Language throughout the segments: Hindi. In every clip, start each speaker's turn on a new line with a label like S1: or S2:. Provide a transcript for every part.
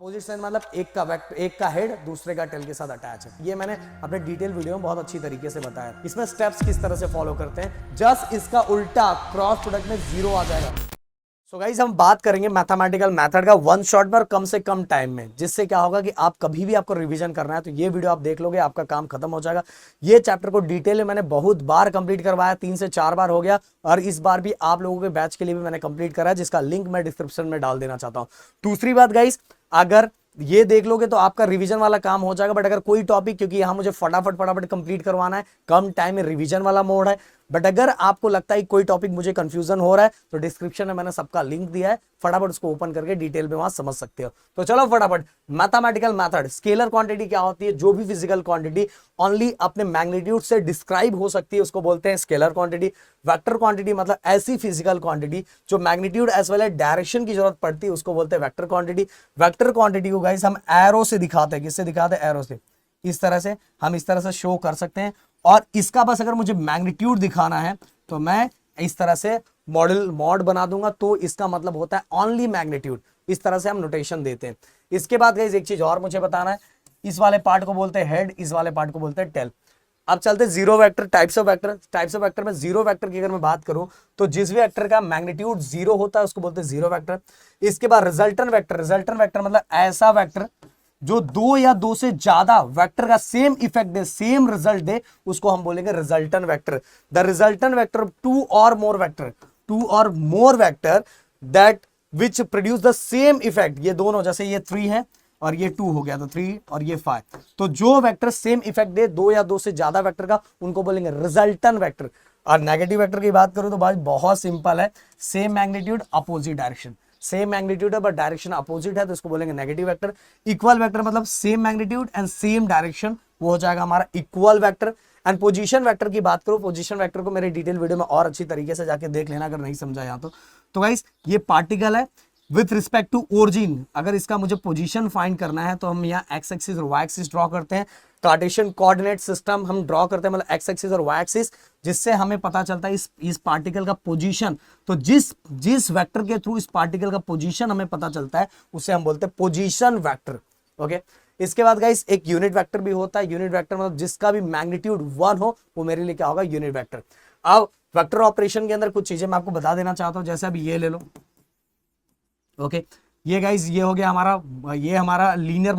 S1: अपोजिट साइन मतलब एक का हेड दूसरे का टेल के साथ अटैच है। ये मैंने अपने डिटेल वीडियो में बहुत अच्छी तरीके से बताया। इसमें स्टेप्स किस तरह से फॉलो करते हैं, जस्ट इसका उल्टा क्रॉस प्रोडक्ट में 0 आ जाएगा। सो गाइस हम बात करेंगे मैथमेटिकल मेथड का वन शॉट में और कम से कम टाइम में, जिससे क्या होगा कि आप कभी भी आपको रिवीजन करना है तो ये वीडियो आप देख लोगे, आपका काम खत्म हो जाएगा। ये चैप्टर को डिटेल में मैंने बहुत बार कंप्लीट करवाया, 3 से 4 बार हो गया, और इस बार भी आप लोगों के बैच के लिए भी मैंने कंप्लीट करा है, जिसका लिंक मैं डिस्क्रिप्शन में डाल देना चाहता हूं। दूसरी बात गाइस, अगर ये देख लोगे तो आपका रिवीजन वाला काम हो जाएगा। बट अगर कोई टॉपिक, क्योंकि यहां मुझे फटाफट कंप्लीट करवाना है, कम टाइम में रिवीजन वाला मोड है, बट अगर आपको लगता है कोई टॉपिक मुझे कंफ्यूजन हो रहा है तो डिस्क्रिप्शन में मैंने सबका लिंक दिया है, फटाफट उसको ओपन करके डिटेल में वहां समझ सकते हो। तो चलो फटाफट, मैथमेटिकल मेथड, स्केलर क्वांटिटी क्या होती है? जो भी फिजिकल क्वांटिटी ओनली अपने मैग्नीट्यूड से डिस्क्राइब हो सकती है उसको बोलते हैं स्केलर क्वांटिटी। वेक्टर क्वांटिटी मतलब ऐसी फिजिकल क्वांटिटी जो magnitude as well as direction की जरूरत पड़ती है, उसको बोलते हैं वेक्टर क्वांटिटी। वेक्टर क्वांटिटी को गाइस हम एरो से दिखाते हैं। किससे दिखाते हैं? एरो से। इस तरह से हम इस तरह से शो कर सकते हैं। और इसका बस अगर मुझे मैग्नीट्यूड दिखाना है तो मैं इस तरह से मॉड बना दूंगा, तो इसका मतलब होता है ओनली मैग्नीट्यूड। इस तरह से हम नोटेशन देते हैं। इसके बाद गाइस एक चीज और मुझे बताना है, इस वाले पार्ट को बोलते हैं हेड, इस वाले पार्ट को बोलते हैं टेल। अब चलते हैं zero vector, types of vector में जीरो वेक्टर की अगर मैं बात करूं तो जिस भी वेक्टर का मैग्नीट्यूड 0 होता है उसको बोलते हैं जीरो वेक्टर। इसके बाद रिजल्टेंट वेक्टर मतलब ऐसा वेक्टर जो 2 या 2 से ज्यादा वेक्टर का सेम इफेक्ट दे, सेम रिजल्ट दे, उसको हम बोलेंगे resultant vector. The resultant vector two or more vector that which produce the same effect. ये दोनों, जैसे ये 3 है और ये 2 हो गया तो 3 और ये 5, तो जो वेक्टर सेम इफेक्ट दे 2 या 2 से ज्यादा वेक्टर का, उनको बोलेंगे रिजल्टेंट वेक्टर। और नेगेटिव वेक्टर की बात करूं तो भाई बहुत सिंपल है, same magnitude opposite direction. Same magnitude है बट डायरेक्शन अपोजिट है तो इसको बोलेंगे नेगेटिव वेक्टर। इक्वल वेक्टर मतलब same magnitude and same direction, वो हो जाएगा हमारा equal vector. And position vector की बात करो, पोजीशन वेक्टर को मेरे डिटेल वीडियो में और अच्छी तरीके से जाके देख लेना अगर नहीं समझा यहाँ तो गाइस ये पार्टिकल है विथ रिस्पेक्ट टू ओरिजिन। अगर इसका मुझे पोजीशन फाइंड करना है तो हम यहाँ एक्स एक्सिस और वाई एक्सिस ड्रॉ करते हैं। कार्टेशियन कोऑर्डिनेट सिस्टम हम ड्रॉ करते हैं, मतलब एक्स एक्सिस और वाई एक्सिस, जिससे हमें पता चलता है इस पार्टिकल का पोजीशन। तो जिस वेक्टर के थ्रू इस पार्टिकल का पोजीशन हमें पता चलता है उसे हम बोलते हैं पोजीशन वेक्टर। ओके, इसके बाद गाइस एक यूनिट वेक्टर भी होता है। यूनिट वेक्टर मतलब जिसका भी मैग्नीट्यूड 1 हो वो मेरे लिए क्या होगा? Unit vector. अब वेक्टर ऑपरेशन के अंदर कुछ चीजें मैं आपको बता देना चाहता हूं, जैसे अभी ये ले लो। ओके, ये गाइस ये हो गया हमारा, ये हमारा लीनियर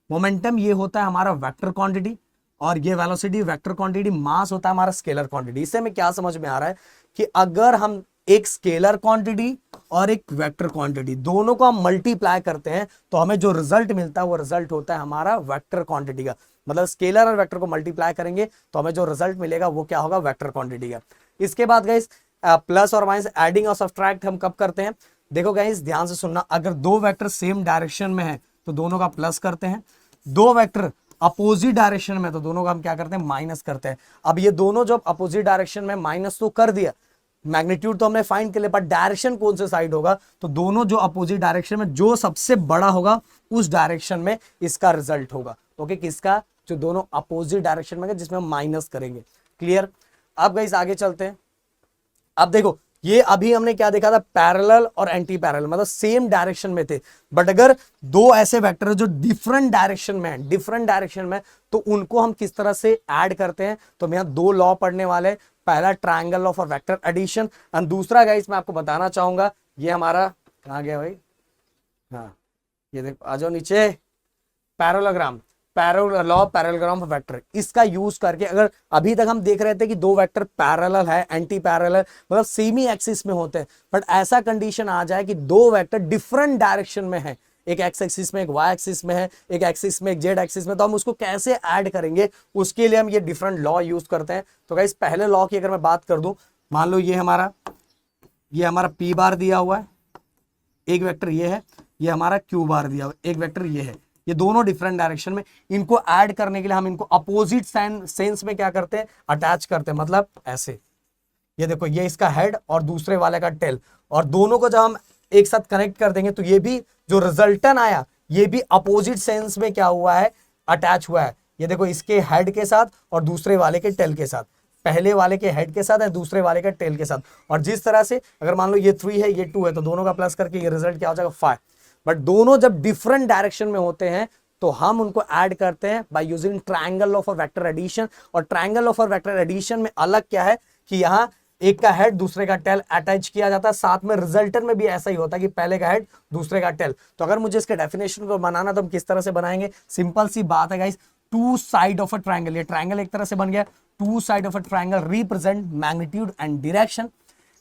S1: मोमेंटम ये होता है हमारा वेक्टर क्वांटिटी, और ये वेलोसिटी वेक्टर क्वांटिटी। मास होता है हमारा स्केलर क्वांटिटी। इससे हमें क्या समझ में आ रहा है कि अगर हम एक स्केलर क्वांटिटी और एक वेक्टर क्वांटिटी दोनों को हम मल्टीप्लाई करते हैं तो हमें जो रिजल्ट मिलता है वो रिजल्ट होता है हमारा वेक्टर क्वांटिटी का। मतलब स्केलर और वेक्टर को मल्टीप्लाई करेंगे तो हमें जो रिजल्ट मिलेगा वो क्या होगा? वेक्टर क्वांटिटी का। इसके बाद गाइस प्लस और माइनस, एडिंग और सब्ट्रैक्ट हम कब करते हैं? देखो गाइस ध्यान से सुनना, अगर 2 वेक्टर सेम डायरेक्शन में है तो दोनों का प्लस करते हैं, 2 वेक्टर अपोजिट डायरेक्शन में तो दोनों का हम क्या करते हैं? माइनस करते हैं। अब ये दोनों जब अपोजिट डायरेक्शन में, माइनस तो कर दिया, मैग्नीट्यूड तो हमने फाइंड कर लिया, पर डायरेक्शन कौन से साइड होगा? तो दोनों जो अपोजिट डायरेक्शन में जो सबसे बड़ा होगा उस डायरेक्शन में इसका रिजल्ट होगा। ओके, किसका? जो दोनों अपोजिट डायरेक्शन में जिसमें हम माइनस करेंगे। क्लियर? अब गाइस आगे चलते हैं। अब देखो ये अभी हमने क्या देखा था? पैरेलल और एंटी पैरेलल, मतलब सेम डायरेक्शन में थे। बट अगर 2 ऐसे वेक्टर है जो डिफरेंट डायरेक्शन में तो उनको हम किस तरह से ऐड करते हैं? तो हम यहाँ 2 लॉ पढ़ने वाले। पहला triangle law for vector addition, and दूसरा गाइस मैं आपको बताना चाहूंगा, ये हमारा कहां गया भाई? हाँ ये देखो, आ जाओ नीचे। पैरेललोग्राम, पैरेललोग्राम ऑफ वेक्टर, इसका यूज करके, अगर अभी तक हम देख रहे थे कि 2 वेक्टर पैरेलल है, एंटी पैरेलल मतलब सेमी एक्सिस में होते हैं, बट ऐसा कंडीशन आ जाए कि 2 वेक्टर डिफरेंट डायरेक्शन में है, एक एक्स एक्सिस में, एक वाई एक्सिस में है, एक एक्सिस में, एक जेड एक्सिस में, तो हम उसको कैसे ऐड करेंगे? उसके लिए हम ये डिफरेंट लॉ यूज करते हैं। तो गाइस पहले लॉ की अगर मैं बात कर दूं, मान लो ये हमारा पी बार दिया हुआ है, एक वेक्टर ये है, ये हमारा क्यू बार दिया हुआ है, एक वेक्टर ये है, ये दोनों डिफरेंट डायरेक्शन में। इनको ऐड करने के लिए हम इनको अपोजिट सेंस में क्या करते हैं? अटैच करते हैं। मतलब ऐसे, ये देखो ये इसका हेड और दूसरे वाले का टेल, और दोनों को जब हम एक साथ कनेक्ट कर देंगे तो ये भी जो रिजल्टन आया ये भी अपोजिट सेंस में क्या हुआ है? अटैच हुआ है। ये देखो इसके हेड के साथ और दूसरे वाले के टेल के साथ, पहले वाले के हेड के साथ है, दूसरे वाले के टेल के साथ। और जिस तरह से अगर मान लो ये 3 है, ये 2 है, तो दोनों का प्लस करके ये रिजल्ट क्या हो जाएगा? 5। बट दोनों जब डिफरेंट डायरेक्शन में होते हैं तो हम उनको ऐड करते हैं by using triangle of a vector addition. और triangle of a vector addition में अलग क्या है कि यहां एक का हेड दूसरे का टेल अटैच किया जाता है, साथ में रिजल्टेंट में भी ऐसा ही होता है कि पहले का हेड दूसरे का टेल। तो अगर मुझे इसके डेफिनेशन को बनाना तो हम किस तरह से बनाएंगे, सिंपल सी बात है guys, two side of a triangle, ये ट्रायंगल एक तरह से बन गया, two side of a triangle represent magnitude and direction,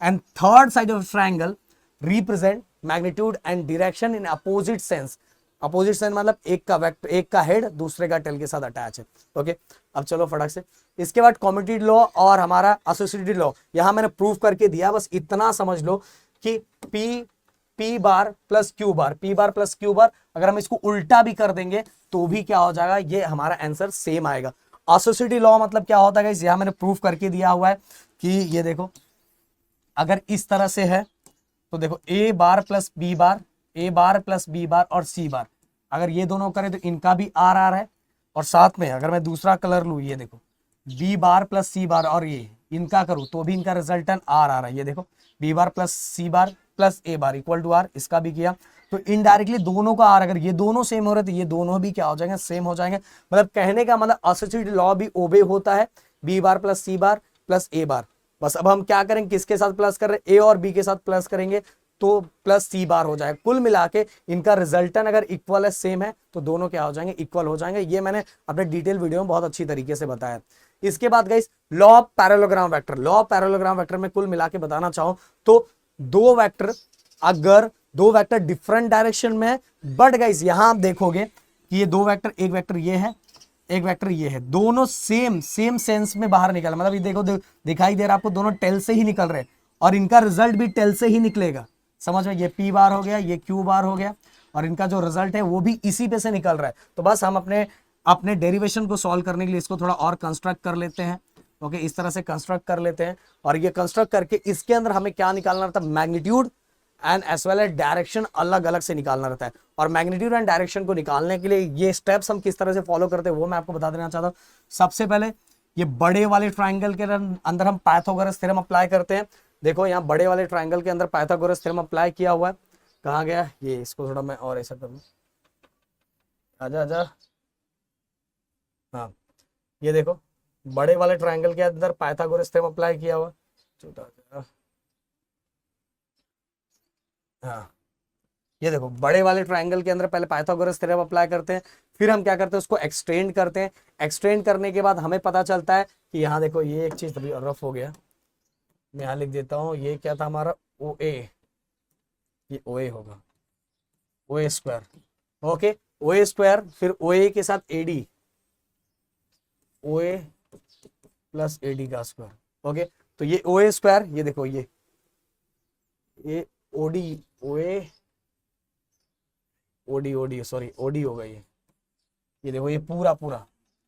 S1: and third side of triangle represent magnitude and direction in opposite sense. Opposite sense मतलब एक का हेड दूसरे का टेल के साथ अटैच है। ओके, अब चलो फटाक से इसके बाद कम्यूटेटिव लॉ और हमारा एसोसिएटिव लॉ यहां मैंने प्रूव करके दिया, बस इतना समझ लो कि P बार प्लस Q बार अगर हम इसको उल्टा भी कर देंगे तो भी क्या हो जाएगा, ये हमारा आंसर सेम आएगा। एसोसिएटिव लॉ मतलब क्या होता है, यहां मैंने प्रूव करके दिया हुआ है कि ये देखो अगर इस तरह से है तो देखो A बार प्लस B बार और C बार, अगर ये दोनों करें तो इनका भी R है, और साथ में अगर मैं दूसरा कलर लूं, ये देखो B बार प्लस C बार और ये इनका करूं तो भी इनका रिजल्टेंट R आ रहा है। ये देखो B bar plus C bar plus A bar equal to R, इसका भी किया तो इनडायरेक्टली दोनों का R, अगर ये दोनों सेम हो रहे तो ये दोनों भी क्या हो जाएंगे, सेम हो जाएंगे। मतलब कहने का मतलब एसोसिएटिव लॉ भी ओबे होता है, B bar plus C bar plus A बार। बस अब हम क्या करेंगे, किसके साथ प्लस कर रहे हैं, A और B के साथ प्लस करेंगे तो प्लस C बार हो जाएगा। कुल मिला के इनका रिजल्टेंट अगर इक्वल है, सेम है, तो दोनों क्या हो जाएंगे, इक्वल हो जाएंगे। ये मैंने अपने डिटेल वीडियो में बहुत अच्छी तरीके से बताया। इसके बाद guys law of parallelogram vector, law of parallelogram vector में कुल मिला के बताना चाहूं तो अगर दो वेक्टर डिफरेंट डायरेक्शन में है, बट गाइस यहां आप देखोगे कि ये दो वेक्टर, एक वेक्टर ये है, एक वेक्टर ये है, दोनों सेम सेंस में बाहर निकल, मतलब ये देखो दिखाई दे रहा है आपको, दोनों टेल से ही निकल रहे हैं और इनका रिजल्ट भी टेल से ही निकलेगा। समझ में, ये P बार हो गया, ये Q बार हो गया, और इनका जो रिजल्ट है वो भी इसी पे से निकल रहा है। तो बस हम अपने डेरिवेशन को सॉल्व करने के लिए इसको थोड़ा और कंस्ट्रक्ट कर लेते हैं। ओके, इस तरह से कंस्ट्रक्ट कर लेते हैं, और ये कंस्ट्रक्ट करके इसके अंदर हमें क्या निकालना रहता है, magnitude and as well as direction अलग अलग से निकालना रहता है। और मैग्नीट्यूड एंड डायरेक्शन को निकालने के लिए ये स्टेप्स हम किस तरह से फॉलो करते हैं वो मैं आपको बता देना चाहता हूँ। सबसे पहले ये बड़े वाले ट्राइंगल के अंदर हम पाइथागोरस थ्योरम अप्लाई करते हैं। देखो यहाँ बड़े वाले ट्राइंगल के अंदर पाइथागोरस थ्योरम अप्लाई किया हुआ है, कहाँ गया ये, इसको थोड़ा मैं और ऐसा करूँ, आजा आजा, हाँ ये देखो बड़े वाले ट्राइंगल के अंदर पाइथागोरस थ्योरम अप्लाई किया हुआ, हाँ ये देखो बड़े वाले ट्राइंगल के अंदर पहले पाइथागोरस थ्योरम अप्लाई करते हैं, फिर हम क्या करते हैं उसको एक्सटेंड करते हैं। एक्सटेंड करने के बाद हमें पता चलता है कि यहाँ देखो ये एक चीज रफ हो गया, मैं यहाँ लिख देता हूँ, ये क्या था हमारा ओ ए, ये ओ ए होगा, O A square. Okay, O A square, फिर ओ ए के साथ A D, O A plus A D का स्क्वायर। ओके, तो ये ओ ए स्क्वायर, ये देखो ये O D, O A OD OD sorry OD होगा ये देखो ये पूरा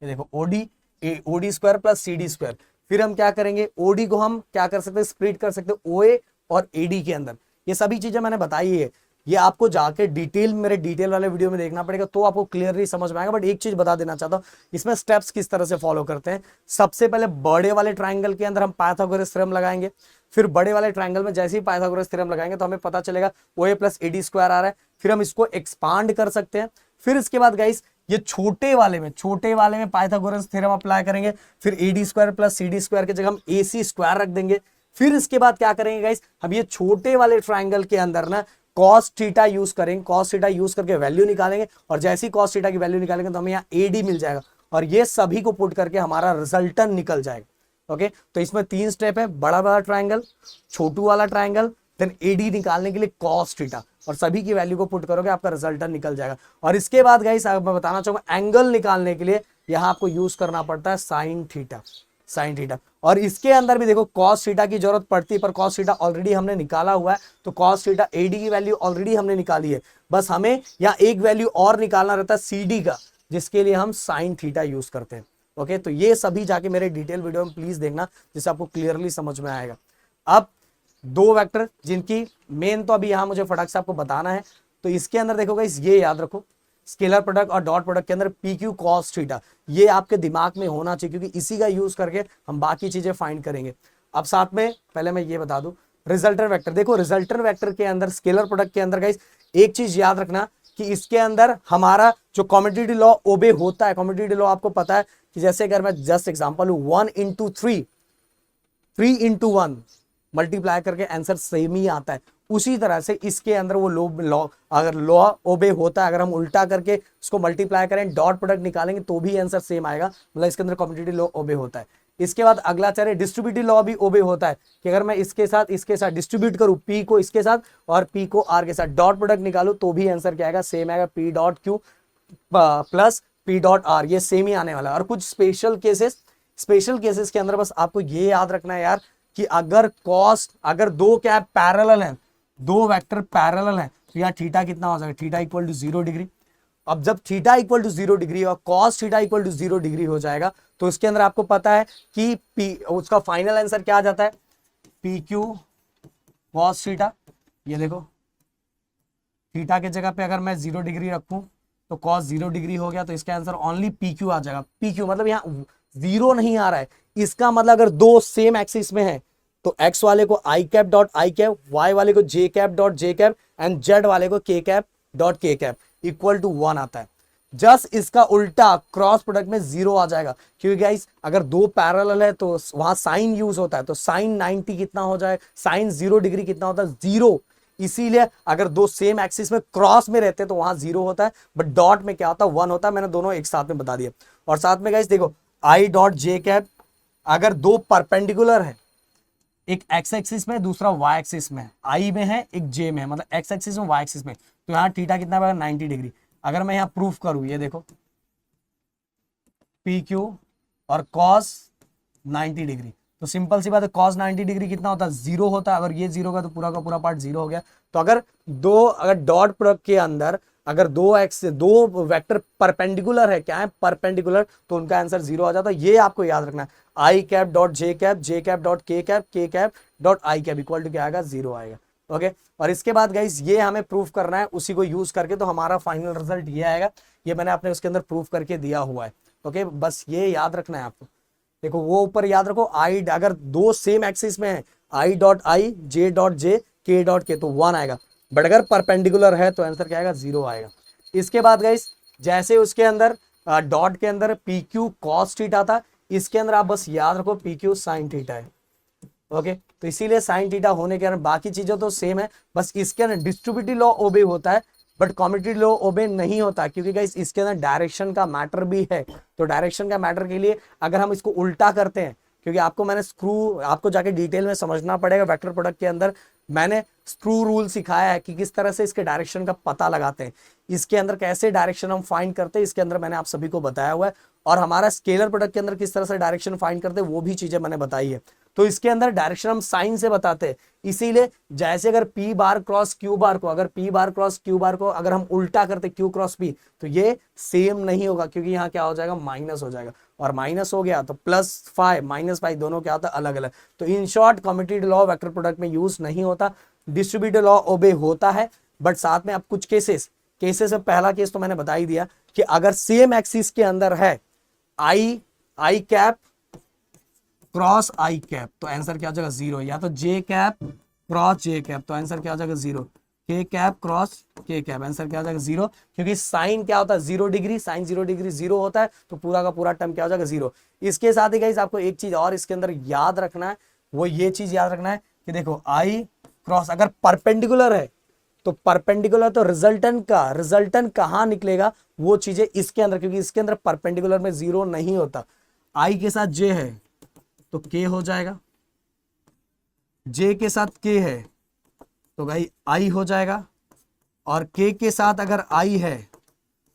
S1: ये देखो OD square plus C D square. फिर हम क्या करेंगे, ओडी को हम क्या कर सकते हैं, स्प्लिट कर सकते हैं ओ ए और एडी के अंदर। ये सभी चीजें मैंने बताई है, ये आपको जाके मेरे डिटेल वाले वीडियो में देखना पड़ेगा तो आपको क्लियरली समझ में आएगा। बट एक चीज बता देना चाहता हूँ, इसमें स्टेप्स किस तरह से फॉलो करते हैं। सबसे पहले बड़े वाले ट्राइंगल के अंदर हम पाइथागोरस थ्योरम लगाएंगे, फिर बड़े वाले ट्राइंगल में जैसे ही पाइथागोरस थ्योरम लगाएंगे तो हमें पता चलेगा ओ ए प्लस एडी स्क्वायर आ रहा है। फिर हम इसको एक्सपांड कर सकते हैं। फिर इसके बाद गाइस ये छोटे वाले में पाइथागोरस थ्योरम अप्लाई करेंगे, फिर AD square plus C D square की जगह हम ए सी स्क्वायर रख देंगे। फिर इसके बाद क्या करेंगे गाइस, हम ये छोटे वाले ट्राइंगल के अंदर ना कॉस थीटा यूज करेंगे, कॉस थीटा यूज करके वैल्यू निकालेंगे, और जैसे ही कॉस थीटा की वैल्यू निकालेंगे तो हमें यहाँ एडी मिल जाएगा, और ये सभी को पुट करके हमारा रिजल्टन निकल जाएगा। ओके, तो इसमें 3 स्टेप है, बड़ा वाला ट्राइंगल, छोटू वाला ट्राइंगल, देन एडी निकालने के लिए कॉस थीटा, और सभी की वैल्यू को पुट करोगे आपका रिजल्टन निकल जाएगा। और इसके बाद गाइस मैं बताना चाहूंगा एंगल निकालने के लिए यहाँ आपको यूज करना पड़ता है साइन थीटा। और इसके अंदर भी देखो कॉस थीटा की जरूरत पड़ती है, पर कॉस थीटा ऑलरेडी हमने निकाला हुआ है, तो कॉस थीटा एडी की वैल्यू ऑलरेडी हमने निकाली है। बस हमें यहाँ एक वैल्यू और निकालना रहता है सीडी का, जिसके लिए हम साइन थीटा यूज करते हैं। ओके, तो ये सभी जाके मेरे डिटेल वीडियो में प्लीज देखना, जिससे आपको क्लियरली समझ में आएगा। अब 2 वेक्टर जिनकी मेन तो अभी यहाँ मुझे फटाक से आपको बताना है, तो इसके अंदर देखो गाइस, ये याद रखो स्केलर प्रोडक्ट और डॉट प्रोडक्ट के अंदर पी क्यू कॉस थीटा, ये आपके दिमाग में होना चाहिए, क्योंकि इसी का यूज करके हम बाकी चीजें फाइंड करेंगे। अब साथ में पहले मैं ये बता दूं, रिजल्टर वेक्टर, देखो रिजल्टर वेक्टर के अंदर, स्केलर प्रोडक्ट के अंदर गाइस एक चीज याद रखना कि इसके अंदर हमारा जो कम्युटेटिव लॉ ओबे होता है, कम्युटेटिव लॉ आपको पता है कि जैसे अगर मैं जस्ट एग्जांपल हूं 1 into 3, 3 into 1 मल्टीप्लाई करके आंसर सेम ही आता है। उसी तरह से इसके अंदर वो लॉ, अगर लॉ ओबे होता है, अगर हम उल्टा करके उसको मल्टीप्लाई करें, डॉट प्रोडक्ट निकालेंगे तो भी आंसर सेम आएगा, मतलब इसके अंदर कम्युटेटिव लॉ ओबे होता है। इसके बाद अगला चले डिस्ट्रीब्यूटिव लॉ भी ओबे होता है कि अगर मैं इसके साथ डिस्ट्रीब्यूट करूं, पी को इसके साथ और पी को आर के साथ, डॉट प्रोडक्ट निकालू तो भी आंसर क्या आएगा, सेम आएगा, P dot Q plus P dot are, ये सेम ही आने वाला है। और कुछ स्पेशल केसेस के अंदर बस आपको ये याद रखना है यार कि अगर दो क्या पैरेलल हैं, दो वेक्टर पैरेलल हैं, तो यहाँ थीटा कितना हो जाएगा, थीटा इक्वल टू 0 डिग्री। अब जब थीटा इक्वल टू 0 डिग्री और cos theta equal to 0 degree हो जाएगा, तो इसके अंदर आपको पता है कि पी, उसका फाइनल आंसर क्या आ जाता है, पी क्यू कॉस थीटा। ये देखो थीटा के जगह पे अगर मैं 0 डिग्री रखूं तो कॉस 0 डिग्री हो गया, तो इसका आंसर ओनली पी क्यू आ जाएगा। पी क्यू मतलब यहाँ 0 नहीं आ रहा है, इसका मतलब अगर दो सेम एक्सिस में है तो x वाले को I cap dot I cap, Y वाले को J cap dot J cap and Z वाले को K cap dot K cap equal to 1 आता है। जस्ट इसका उल्टा क्रॉस प्रोडक्ट में 0 आ जाएगा, क्योंकि गाइस अगर दो पैरेलल है तो वहां साइन यूज होता है, तो साइन 90 कितना हो जाए, साइन 0 डिग्री कितना होता है, 0। इसीलिए अगर दो सेम एक्सिस में क्रॉस में रहते हैं तो वहां 0 होता है, बट डॉट में क्या होता है, 1 होता है। मैंने दोनों एक साथ में बता दिया। और साथ में गाइस देखो आई डॉट जे कैप, अगर दो परपेंडिकुलर है, एक एक्स एक्सिस में दूसरा वाई एक्सिस में, आई में है एक जे में है, मतलब एक्स एक्सिस में वाई एक्सिस में, तो यहाँ थीटा कितना होगा, 90 डिग्री। अगर मैं यहाँ प्रूफ करूं, ये देखो पी क्यू और कॉस 90 डिग्री, तो सिंपल सी बात है, कॉस 90 डिग्री कितना होता है, 0 होता है। अगर ये 0 का तो पूरा का पूरा पार्ट 0 हो गया। तो अगर डॉट प्रोडक्ट के अंदर अगर दो वेक्टर परपेंडिकुलर है, क्या है परपेंडिकुलर, तो उनका आंसर 0 आ जाता है। ये आपको याद रखना है, I cap dot J cap dot K cap dot I cap equal to क्या आएगा, 0 आएगा। ओके, और इसके बाद गाइस ये हमें प्रूफ करना है उसी को यूज करके, तो हमारा फाइनल रिजल्ट ये आएगा। ये मैंने अपने उसके अंदर प्रूफ करके दिया हुआ है। ओके, बस ये याद रखना है आपको। देखो वो ऊपर याद रखो, आई अगर दो सेम एक्सिस में है, I dot I J dot J के डॉट के, तो 1 आएगा, बट अगर परपेंडिकुलर है तो आंसर क्या आएगा, 0 आएगा। इसके बाद गाइस जैसे उसके अंदर डॉट के अंदर पी क्यू कॉस थीटा था, इसके अंदर आप बस याद रखो पी क्यू साइन थीटा है। ओके, तो इसीलिए साइन थीटा होने के कारण बाकी चीजें तो सेम है, बस इसके अंदर डिस्ट्रीब्यूटिव लॉ ओबे होता है, बट कम्युटेटिव लॉ ओबे नहीं होता, क्योंकि गाइस इसके अंदर डायरेक्शन का मैटर भी है। तो डायरेक्शन का मैटर के लिए अगर हम इसको उल्टा करते हैं, क्योंकि आपको जाके डिटेल में समझना पड़ेगा, वेक्टर प्रोडक्ट के अंदर मैंने स्क्रू रूल सिखाया है कि किस तरह से इसके डायरेक्शन का पता लगाते हैं, इसके अंदर कैसे डायरेक्शन हम फाइंड करते हैं, इसके अंदर मैंने आप सभी को बताया हुआ है। और हमारा स्केलर प्रोडक्ट के अंदर किस तरह से डायरेक्शन फाइंड करते हैं वो भी चीजें मैंने बताई है। तो इसके अंदर डायरेक्शन हम साइन से बताते हैं, इसीलिए जैसे अगर पी बार क्रॉस क्यू बार को, अगर हम उल्टा करते क्यू क्रॉस पी, तो ये सेम नहीं होगा, क्योंकि यहाँ क्या हो जाएगा, माइनस हो जाएगा, और माइनस हो गया तो +5 -5 दोनों क्या होता है, अलग अलग। तो in short commutative law vector product में यूज नहीं होता, डिस्ट्रीब्यूटिव लॉ ओबे होता है, बट साथ में आप कुछ केसेस में पहला केस तो मैंने बता ही दिया कि अगर सेम एक्सिस के अंदर है I cap cross I cap, तो आंसर क्या हो जाएगा, 0। या तो जे कैप क्रॉस जे कैप, तो आंसर क्या हो जाएगा, 0। के कैप क्रॉस के कैप, आंसर क्या हो जाएगा, 0, क्योंकि साइन क्या होता है, 0 डिग्री, साइन 0 डिग्री 0 होता है, तो पूरा का पूरा टर्म क्या हो जाएगा, 0। इसके साथ ही गाइस आपको एक चीज और इसके अंदर याद रखना है, वो ये चीज याद रखना है कि देखो आई क्रॉस अगर परपेंडिकुलर है, तो परपेंडिकुलर तो रिजल्टेंट कहां निकलेगा, वो चीजें इसके अंदर, क्योंकि इसके अंदर परपेंडिकुलर में 0 नहीं होता। आई के साथ जे है तो के हो जाएगा, जे के साथ के है तो भाई आई हो जाएगा, और के साथ अगर आई है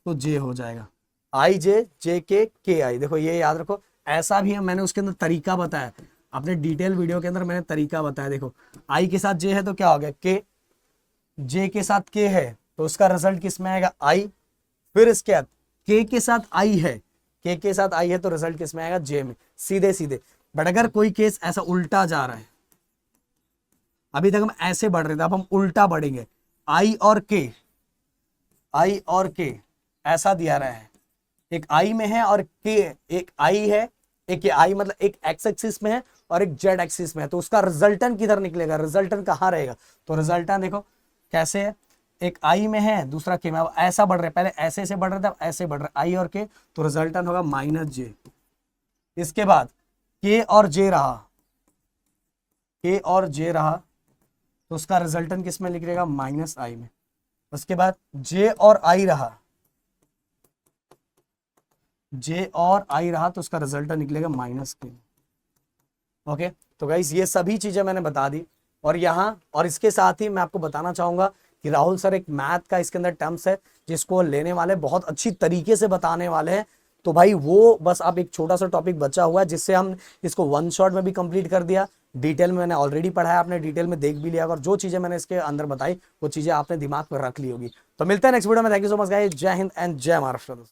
S1: तो जे हो जाएगा, आई जे के आई। देखो ये याद रखो, ऐसा भी है, मैंने उसके अंदर तरीका बताया, अपने डिटेल वीडियो के अंदर मैंने तरीका बताया। देखो आई के साथ जे है तो क्या हो गया के, जे के साथ के है तो उसका रिजल्ट किस में आएगा, आई। फिर इसके बाद के साथ आई है, के साथ आई है तो रिजल्ट किस में आएगा, जे में, सीधे सीधे। बट अगर कोई केस ऐसा उल्टा जा रहा है, अभी तक हम ऐसे बढ़ रहे थे, अब हम उल्टा बढ़ेंगे, आई और के ऐसा दिया रहा है, एक आई में है और के, एक आई है, एक आई मतलब एक एक्स एक्सिस में है और एक जेड एक्सिस में है, तो उसका रिजल्टेंट किधर निकलेगा, रिजल्टेंट कहाँ रहेगा, तो रिजल्टेंट देखो कैसे है, एक आई में है दूसरा के में, अब ऐसा बढ़ रहा है, पहले ऐसे से बढ़ रहे थे अब ऐसे बढ़ रहा है आई और के, तो रिजल्टेंट होगा माइनस जे। इसके बाद के और जे रहा, के और जे रहा, तो उसका रिजल्टेंट किस में निकलेगा, माइनस आई में। उसके बाद जे और आई रहा, जे और आई रहा, तो उसका रिजल्टेंट निकलेगा माइनस के। ओके, तो गाइस ये सभी चीजें मैंने बता दी। और यहाँ और इसके साथ ही मैं आपको बताना चाहूंगा कि राहुल सर एक मैथ का इसके अंदर टर्म्स है जिसको लेने वाले बहुत अच्छी तरीके से बताने वाले हैं। तो भाई वो बस अब एक छोटा सा टॉपिक बचा हुआ है जिससे हम इसको वन शॉट में भी कंप्लीट कर दिया। डिटेल में मैंने ऑलरेडी पढ़ाया, आपने डिटेल में देख भी लिया, और जो चीजें मैंने इसके अंदर बताई वो चीजें आपने दिमाग में रख ली होगी। तो मिलते हैं नेक्स्ट वीडियो में। Thank you so much guys, जय हिंद एंड जय महाराष्ट्र।